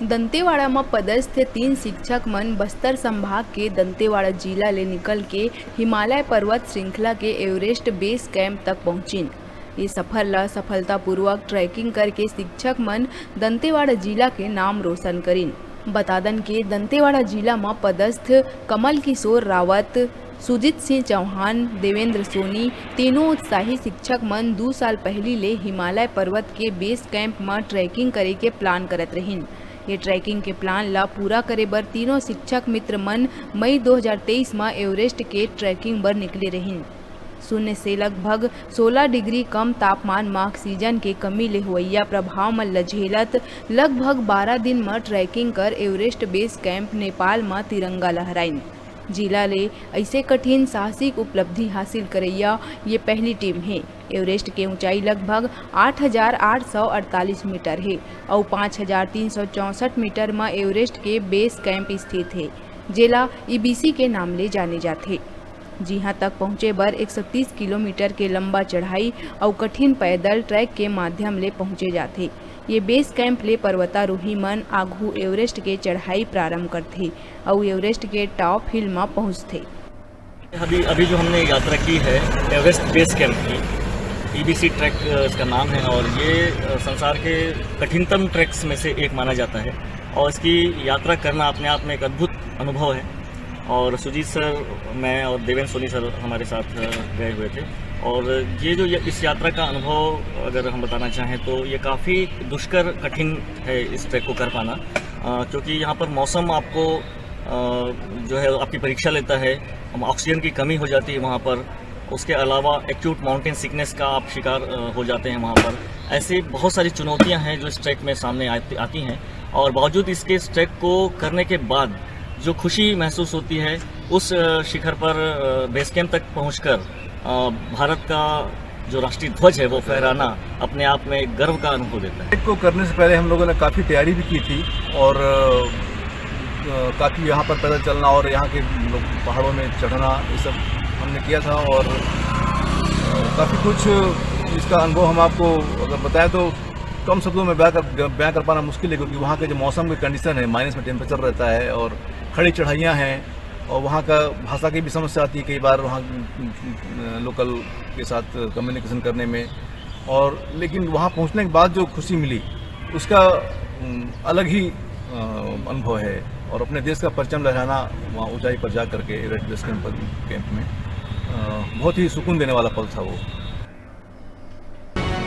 दंतेवाड़ा में पदस्थ 3 शिक्षक मन बस्तर संभाग के दंतेवाड़ा जिला ले निकल के हिमालय पर्वत श्रृंखला के एवरेस्ट बेस कैंप तक पहुंचिन। ये सफर ला सफलतापूर्वक ट्रैकिंग करके शिक्षक मन दंतेवाड़ा जिला के नाम रोशन करिन। बतादन के दंतेवाड़ा जिला में पदस्थ कमल किशोर रावत, सुजीत सिंह चौहान, देवेंद्र सोनी तीनों उत्साही शिक्षक मन 2 साल पहले ले हिमालय पर्वत के बेस कैंप में ट्रैकिंग करे के प्लान करत रहिन। ये ट्रैकिंग के प्लान ला पूरा करे बर तीनों शिक्षक मित्र मन मई 2023 में एवरेस्ट के ट्रैकिंग बर निकले रहिन। शून्य से लगभग 16 डिग्री कम तापमान में ऑक्सीजन के कमी ले हुआ प्रभाव में लझेलत लगभग 12 दिन में ट्रैकिंग कर एवरेस्ट बेस कैंप नेपाल में तिरंगा लहराइन। जिला ले ऐसे कठिन साहसिक उपलब्धि हासिल करैया ये पहली टीम है। एवरेस्ट के ऊंचाई लगभग 8,848 मीटर है और 5,364 मीटर में एवरेस्ट के बेस कैंप स्थित है, जेला ईबीसी के नाम ले जाने जाते। जिहाँ तक पहुँचे बर 130 किलोमीटर के लंबा चढ़ाई और कठिन पैदल ट्रैक के माध्यम ले पहुँचे जाते। ये बेस कैंप ले पर्वतारोही मन आगू एवरेस्ट के चढ़ाई प्रारंभ करते और एवरेस्ट के टॉप हिल में पहुँचते। अभी जो हमने यात्रा की है एवरेस्ट बेस कैंप की, ईबीसी ट्रैक इसका नाम है और ये संसार के कठिनतम ट्रैक्स में से एक माना जाता है और इसकी यात्रा करना अपने आप में एक अद्भुत अनुभव है। और सुजीत सर, मैं और देवेंद्र सोनी सर हमारे साथ गए हुए थे और ये जो इस यात्रा का अनुभव अगर हम बताना चाहें तो ये काफ़ी दुष्कर कठिन है इस ट्रैक को कर पाना, क्योंकि यहाँ पर मौसम आपको जो है आपकी परीक्षा लेता है। ऑक्सीजन की कमी हो जाती है वहाँ पर, उसके अलावा एक्यूट माउंटेन सिकनेस का आप शिकार हो जाते हैं वहाँ पर। ऐसी बहुत सारी चुनौतियाँ हैं जो इस ट्रैक में सामने आती हैं और बावजूद इसके इस ट्रैक को करने के बाद जो खुशी महसूस होती है उस शिखर पर बेस कैंप तक पहुँचकर भारत का जो राष्ट्रीय ध्वज है वो फहराना अपने आप में गर्व का अनुभव देता है। ट्रैक को करने से पहले हम लोगों ने काफ़ी तैयारी भी की थी और काफ़ी यहाँ पर पैदल चलना और यहाँ के पहाड़ों में चढ़ना ये सब हमने किया था और काफ़ी कुछ इसका अनुभव हम आपको अगर बताएं तो कम शब्दों में बयां कर पाना मुश्किल है, क्योंकि वहाँ के जो मौसम की कंडीशन है, माइनस में टेम्परेचर रहता है और खड़ी चढ़ाइयाँ हैं और वहाँ का भाषा की भी समस्या आती है कई बार वहाँ लोकल के साथ कम्युनिकेशन करने में। और लेकिन वहाँ पहुँचने के बाद जो खुशी मिली उसका अलग ही अनुभव है और अपने देश का परचम लहराना वहाँ ऊंचाई पर जा करके एवरेस्ट बेस कैंप में बहुत ही सुकून देने वाला पल था वो।